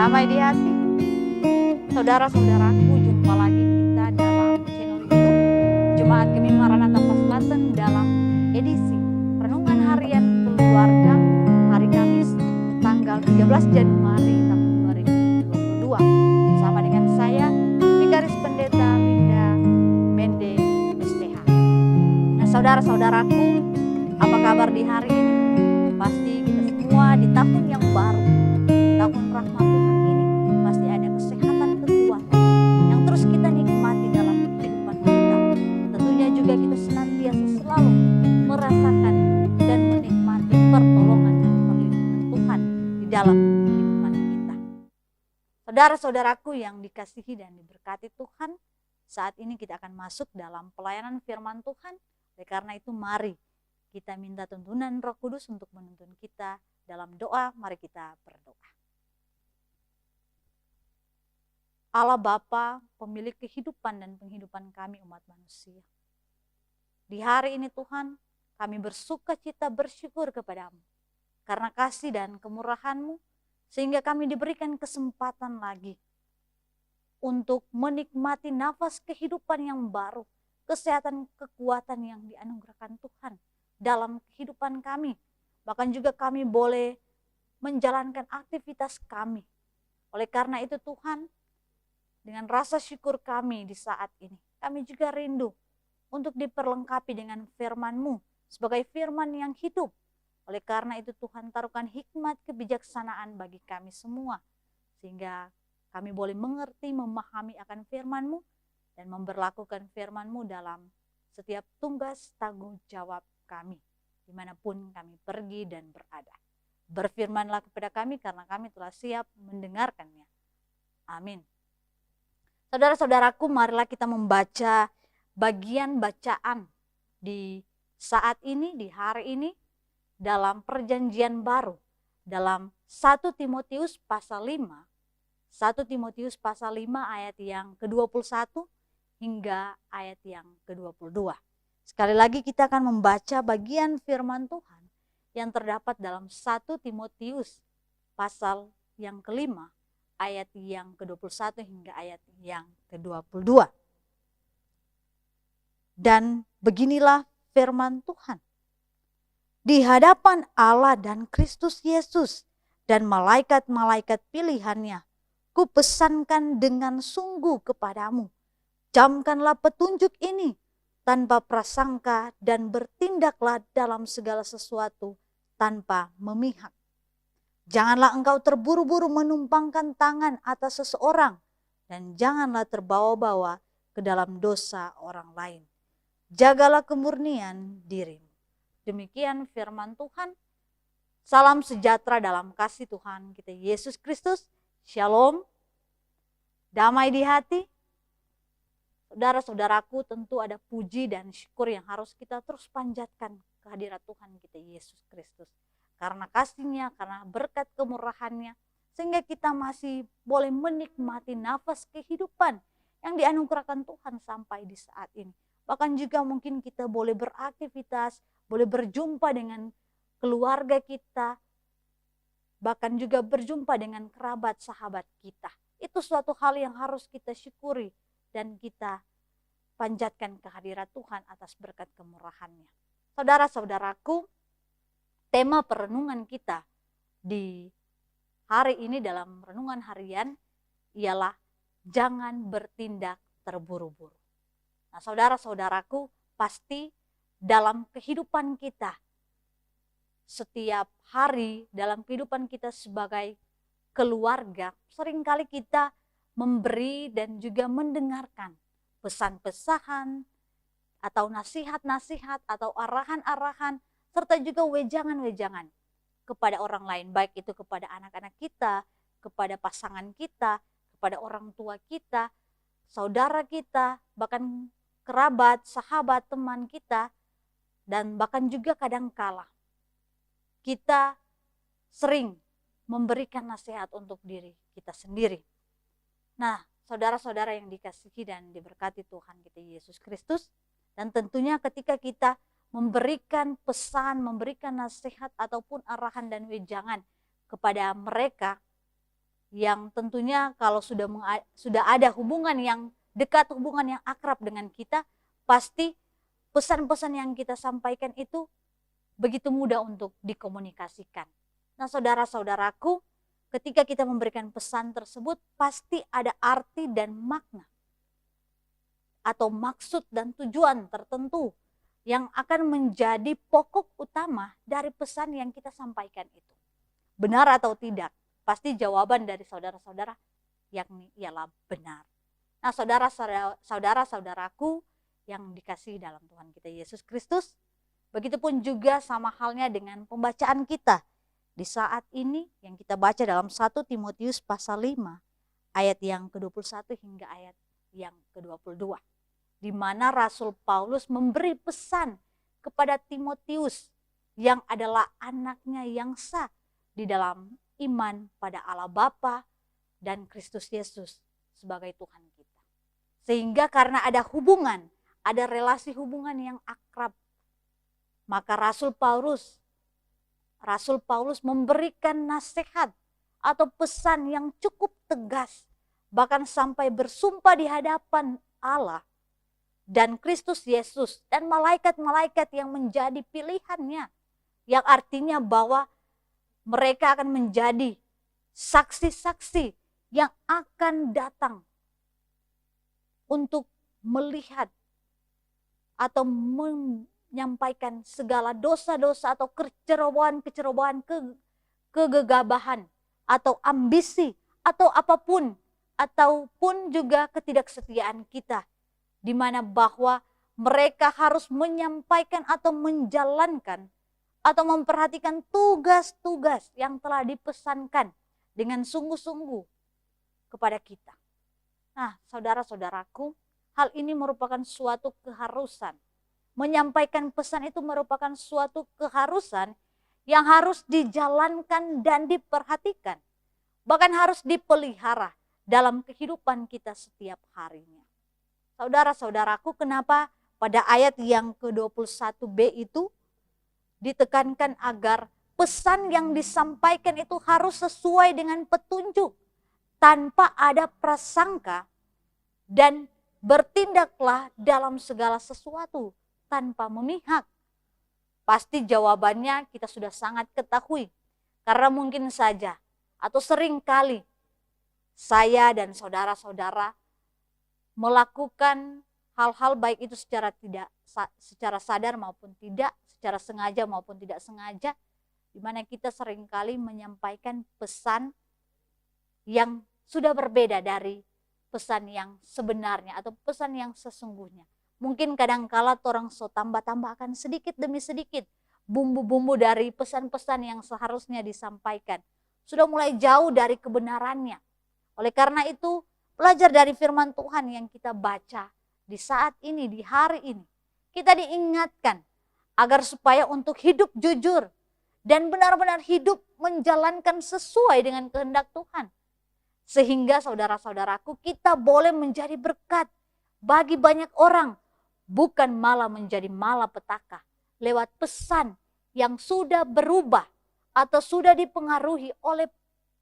damai di hati. Saudara-saudaraku, jumpa lagi kita dalam channel YouTube Jemaat Gemi Maranatha Paslaten dalam edisi Renungan Harian Keluarga hari Kamis tanggal 13 Januari tahun 2022 bersama dengan saya Vikaris Pendeta Linda Mende STH. Nah, saudara-saudaraku, apa kabar di hari ini? Pasti kita semua di tahun yang baru, tahun rahmat Tuhan ini, pasti ada kesehatan, kekuatan yang terus kita nikmati dalam kehidupan kita. Tentunya juga kita senantiasa selalu merasakan dan menikmati pertolongan dan perlindungan Tuhan di dalam kehidupan kita. Saudara-saudaraku yang dikasihi dan diberkati Tuhan, saat ini kita akan masuk dalam pelayanan firman Tuhan. Oleh karena itu mari kita minta tuntunan Roh Kudus untuk menuntun kita dalam doa. Mari kita berdoa. Allah Bapa, pemilik kehidupan dan penghidupan kami umat manusia. Di hari ini Tuhan, kami bersukacita bersyukur kepadamu. Karena kasih dan kemurahan-Mu, sehingga kami diberikan kesempatan lagi untuk menikmati nafas kehidupan yang baru, kesehatan, kekuatan yang dianugerahkan Tuhan dalam kehidupan kami. Bahkan juga kami boleh menjalankan aktivitas kami. Oleh karena itu Tuhan, dengan rasa syukur kami di saat ini, kami juga rindu untuk diperlengkapi dengan firman-Mu sebagai firman yang hidup. Oleh karena itu Tuhan, taruhkan hikmat kebijaksanaan bagi kami semua, sehingga kami boleh mengerti, memahami akan firman-Mu dan memberlakukan firman-Mu dalam setiap tugas tanggung jawab kami, dimanapun kami pergi dan berada. Berfirmanlah kepada kami karena kami telah siap mendengarkannya. Amin. Saudara-saudaraku, marilah kita membaca bagian bacaan di saat ini, di hari ini, dalam perjanjian baru, dalam 1 Timotius pasal 5, 1 Timotius pasal 5 ayat yang ke-21 hingga ayat yang ke-22. Sekali lagi kita akan membaca bagian firman Tuhan yang terdapat dalam 1 Timotius pasal yang kelima, ayat yang ke-21 hingga ayat yang ke-22. Dan beginilah firman Tuhan. Di hadapan Allah dan Kristus Yesus dan malaikat-malaikat pilihannya, kupesankan dengan sungguh kepadamu, camkanlah petunjuk ini tanpa prasangka dan bertindaklah dalam segala sesuatu tanpa memihak. Janganlah engkau terburu-buru menumpangkan tangan atas seseorang dan janganlah terbawa-bawa ke dalam dosa orang lain. Jagalah kemurnian dirimu. Demikian firman Tuhan. Salam sejahtera dalam kasih Tuhan kita Yesus Kristus. Shalom. Damai di hati. Saudara-saudaraku, tentu ada puji dan syukur yang harus kita terus panjatkan kehadirat Tuhan kita Yesus Kristus. Karena kasih-Nya, karena berkat kemurahan-Nya, sehingga kita masih boleh menikmati nafas kehidupan yang dianugerahkan Tuhan sampai di saat ini. Bahkan juga mungkin kita boleh beraktivitas, boleh berjumpa dengan keluarga kita, bahkan juga berjumpa dengan kerabat sahabat kita. Itu suatu hal yang harus kita syukuri dan kita panjatkan kehadirat Tuhan atas berkat kemurahan-Nya. Saudara-saudaraku, tema perenungan kita di hari ini dalam renungan harian ialah jangan bertindak terburu-buru. Nah, saudara-saudaraku, pasti dalam kehidupan kita, setiap hari dalam kehidupan kita sebagai keluarga, seringkali kita memberi dan juga mendengarkan pesan-pesan atau nasihat-nasihat atau arahan-arahan serta juga wejangan-wejangan kepada orang lain, baik itu kepada anak-anak kita, kepada pasangan kita, kepada orang tua kita, saudara kita, bahkan kerabat, sahabat, teman kita, dan bahkan juga kadangkala kita sering memberikan nasihat untuk diri kita sendiri. Nah, saudara-saudara yang dikasihi dan diberkati Tuhan kita Yesus Kristus, dan tentunya ketika kita memberikan pesan, memberikan nasihat ataupun arahan dan wejangan kepada mereka, yang tentunya kalau sudah ada hubungan yang dekat, hubungan yang akrab dengan kita, pasti pesan-pesan yang kita sampaikan itu begitu mudah untuk dikomunikasikan. Nah, saudara-saudaraku, ketika kita memberikan pesan tersebut, pasti ada arti dan makna atau maksud dan tujuan tertentu yang akan menjadi pokok utama dari pesan yang kita sampaikan itu. Benar atau tidak? Pasti jawaban dari saudara-saudara yakni ialah benar. Nah, saudara-saudaraku yang dikasihi dalam Tuhan kita Yesus Kristus, begitupun juga sama halnya dengan pembacaan kita di saat ini yang kita baca dalam 1 Timotius pasal 5 ayat yang ke-21 hingga ayat yang ke-22. Di mana Rasul Paulus memberi pesan kepada Timotius yang adalah anaknya yang sah di dalam iman pada Allah Bapa dan Kristus Yesus sebagai Tuhan kita. Sehingga karena ada hubungan, ada relasi hubungan yang akrab, maka Rasul Paulus memberikan nasihat atau pesan yang cukup tegas, bahkan sampai bersumpah di hadapan Allah dan Kristus Yesus dan malaikat-malaikat yang menjadi pilihannya, yang artinya bahwa mereka akan menjadi saksi-saksi yang akan datang untuk melihat atau menyampaikan segala dosa-dosa atau kecerobohan, kegegabahan atau ambisi atau apapun, ataupun juga ketidaksetiaan kita, di mana bahwa mereka harus menyampaikan atau menjalankan atau memperhatikan tugas-tugas yang telah dipesankan dengan sungguh-sungguh kepada kita. Nah, saudara-saudaraku, hal ini merupakan suatu keharusan. Menyampaikan pesan itu merupakan suatu keharusan yang harus dijalankan dan diperhatikan. Bahkan harus dipelihara dalam kehidupan kita setiap harinya. Saudara-saudaraku, kenapa pada ayat yang ke-21b itu ditekankan agar pesan yang disampaikan itu harus sesuai dengan petunjuk, tanpa ada prasangka, dan bertindaklah dalam segala sesuatu tanpa memihak. Pasti jawabannya kita sudah sangat ketahui, karena mungkin saja atau sering kali saya dan saudara-saudara melakukan hal-hal baik itu secara sadar maupun tidak, secara sengaja maupun tidak sengaja, di mana kita seringkali menyampaikan pesan yang sudah berbeda dari pesan yang sebenarnya atau pesan yang sesungguhnya. Mungkin kadangkala orang tambah-tambahkan sedikit demi sedikit bumbu-bumbu dari pesan-pesan yang seharusnya disampaikan. Sudah mulai jauh dari kebenarannya. Oleh karena itu, belajar dari firman Tuhan yang kita baca di saat ini, di hari ini, kita diingatkan agar supaya untuk hidup jujur dan benar-benar hidup menjalankan sesuai dengan kehendak Tuhan. Sehingga saudara-saudaraku, kita boleh menjadi berkat bagi banyak orang, bukan malah menjadi malapetaka lewat pesan yang sudah berubah atau sudah dipengaruhi oleh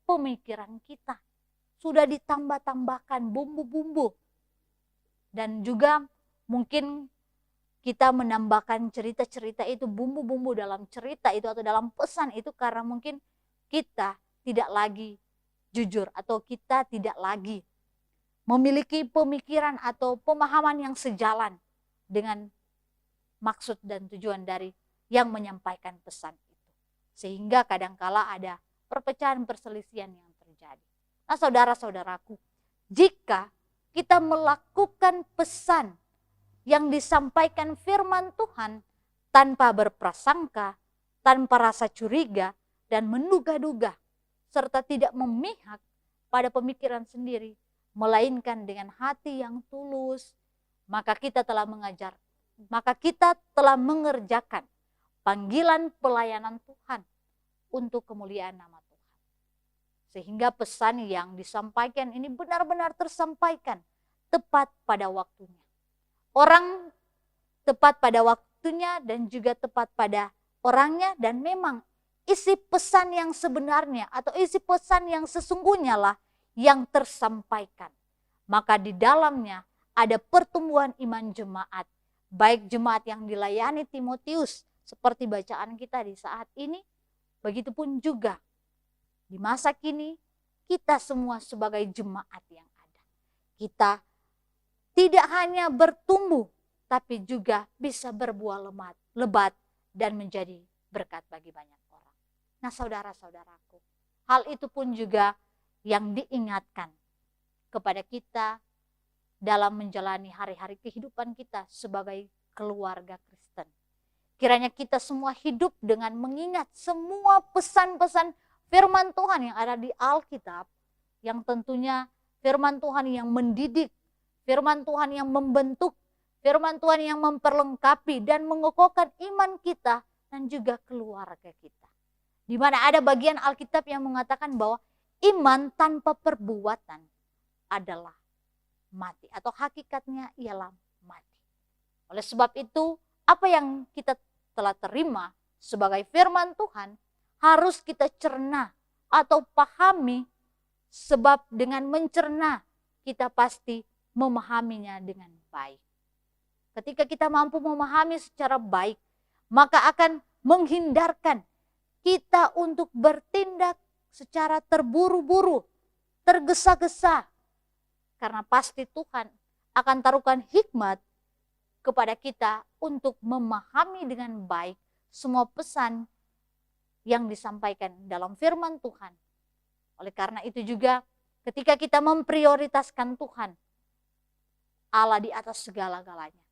pemikiran kita. Sudah ditambah-tambahkan bumbu-bumbu. Dan juga mungkin kita menambahkan cerita-cerita itu, bumbu-bumbu dalam cerita itu atau dalam pesan itu karena mungkin kita tidak lagi jujur atau kita tidak lagi memiliki pemikiran atau pemahaman yang sejalan dengan maksud dan tujuan dari yang menyampaikan pesan itu. Sehingga kadangkala ada perpecahan, perselisihan yang terjadi. Nah, saudara-saudaraku, jika kita melakukan pesan yang disampaikan firman Tuhan tanpa berprasangka, tanpa rasa curiga dan menduga-duga, serta tidak memihak pada pemikiran sendiri, melainkan dengan hati yang tulus, maka kita telah mengerjakan panggilan pelayanan Tuhan untuk kemuliaan nama Tuhan. Sehingga pesan yang disampaikan ini benar-benar tersampaikan tepat pada waktunya. Orang tepat pada waktunya dan juga tepat pada orangnya, dan memang isi pesan yang sebenarnya atau isi pesan yang sesungguhnya lah yang tersampaikan. Maka di dalamnya ada pertumbuhan iman jemaat, baik jemaat yang dilayani Timotius seperti bacaan kita di saat ini, begitupun juga di masa kini kita semua sebagai jemaat yang ada. Kita tidak hanya bertumbuh, tapi juga bisa berbuah lebat dan menjadi berkat bagi banyak orang. Nah saudara-saudaraku, hal itu pun juga yang diingatkan kepada kita dalam menjalani hari-hari kehidupan kita sebagai keluarga Kristen. Kiranya kita semua hidup dengan mengingat semua pesan-pesan firman Tuhan yang ada di Alkitab, yang tentunya firman Tuhan yang mendidik, firman Tuhan yang membentuk, firman Tuhan yang memperlengkapi dan mengokohkan iman kita dan juga keluarga kita. Di mana ada bagian Alkitab yang mengatakan bahwa iman tanpa perbuatan adalah mati, atau hakikatnya ialah mati. Oleh sebab itu, apa yang kita telah terima sebagai firman Tuhan harus kita cerna atau pahami, sebab dengan mencerna kita pasti memahaminya dengan baik. Ketika kita mampu memahami secara baik, maka akan menghindarkan kita untuk bertindak secara terburu-buru, tergesa-gesa. Karena pasti Tuhan akan taruhkan hikmat kepada kita untuk memahami dengan baik semua pesan yang disampaikan dalam firman Tuhan. Oleh karena itu juga ketika kita memprioritaskan Tuhan, Allah di atas segala-galanya,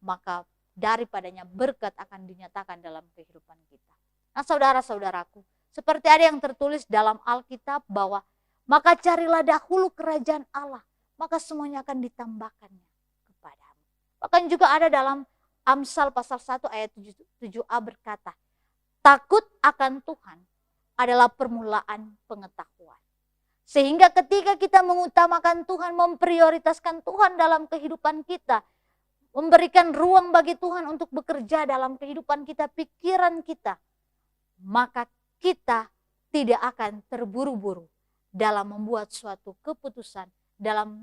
maka daripadanya berkat akan dinyatakan dalam kehidupan kita. Nah saudara-saudaraku, seperti ada yang tertulis dalam Alkitab bahwa maka carilah dahulu kerajaan Allah, maka semuanya akan ditambahkannya kepadamu. Bahkan juga ada dalam Amsal pasal 1 ayat 7a berkata, takut akan Tuhan adalah permulaan pengetahuan. Sehingga ketika kita mengutamakan Tuhan, memprioritaskan Tuhan dalam kehidupan kita, memberikan ruang bagi Tuhan untuk bekerja dalam kehidupan kita, pikiran kita, maka kita tidak akan terburu-buru dalam membuat suatu keputusan, dalam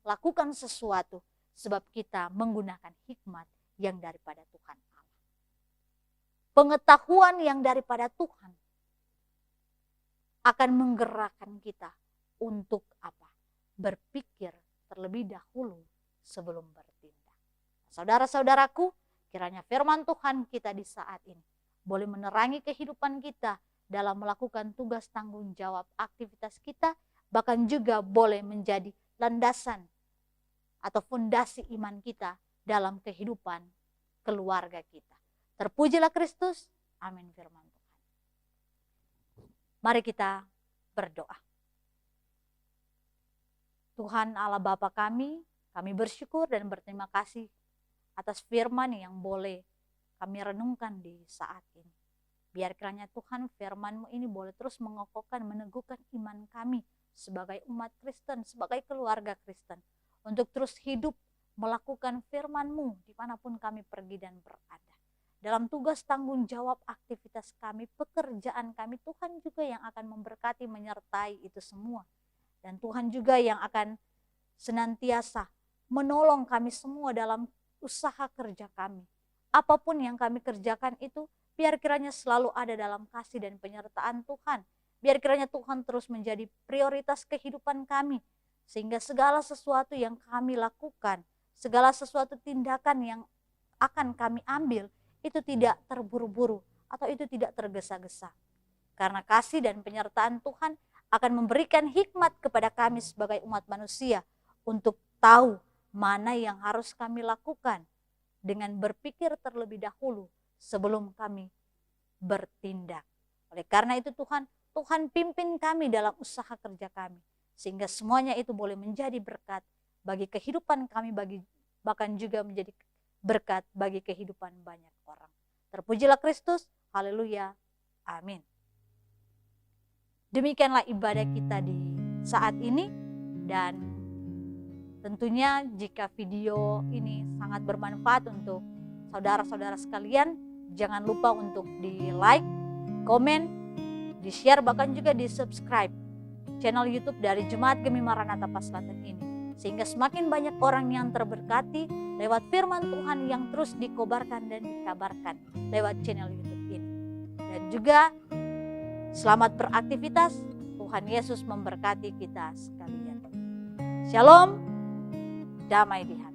melakukan sesuatu, sebab kita menggunakan hikmat yang daripada Tuhan Allah. Pengetahuan yang daripada Tuhan akan menggerakkan kita untuk apa? Berpikir terlebih dahulu sebelum bertindak. Saudara-saudaraku, kiranya firman Tuhan kita di saat ini boleh menerangi kehidupan kita dalam melakukan tugas tanggung jawab aktivitas kita, bahkan juga boleh menjadi landasan atau fondasi iman kita dalam kehidupan keluarga kita. Terpujilah Kristus. Amin firman Tuhan. Mari kita berdoa. Tuhan Allah Bapa kami bersyukur dan berterima kasih atas firman yang boleh kami renungkan di saat ini. Biar kiranya Tuhan firman-Mu ini boleh terus mengokohkan, meneguhkan iman kami sebagai umat Kristen, sebagai keluarga Kristen, untuk terus hidup melakukan firman-Mu dimanapun kami pergi dan berada. Dalam tugas tanggung jawab aktivitas kami, pekerjaan kami, Tuhan juga yang akan memberkati, menyertai itu semua. Dan Tuhan juga yang akan senantiasa menolong kami semua dalam usaha kerja kami. Apapun yang kami kerjakan itu, biar kiranya selalu ada dalam kasih dan penyertaan Tuhan. Biar kiranya Tuhan terus menjadi prioritas kehidupan kami. Sehingga segala sesuatu yang kami lakukan, segala sesuatu tindakan yang akan kami ambil, itu tidak terburu-buru atau itu tidak tergesa-gesa. Karena kasih dan penyertaan Tuhan akan memberikan hikmat kepada kami sebagai umat manusia untuk tahu mana yang harus kami lakukan dengan berpikir terlebih dahulu sebelum kami bertindak. Oleh karena itu Tuhan pimpin kami dalam usaha kerja kami, sehingga semuanya itu boleh menjadi berkat bagi kehidupan kami, bahkan juga menjadi berkat bagi kehidupan banyak orang. Terpujilah Kristus, haleluya, amin. Demikianlah ibadah kita di saat ini, dan tentunya jika video ini sangat bermanfaat untuk saudara-saudara sekalian, jangan lupa untuk di like, komen, di-share, bahkan juga di-subscribe channel YouTube dari Jemaat Gemi Maranatha Paselatan ini. Sehingga semakin banyak orang yang terberkati lewat firman Tuhan yang terus dikobarkan dan dikabarkan lewat channel YouTube ini. Dan juga selamat beraktivitas, Tuhan Yesus memberkati kita sekalian. Shalom, damai di hati.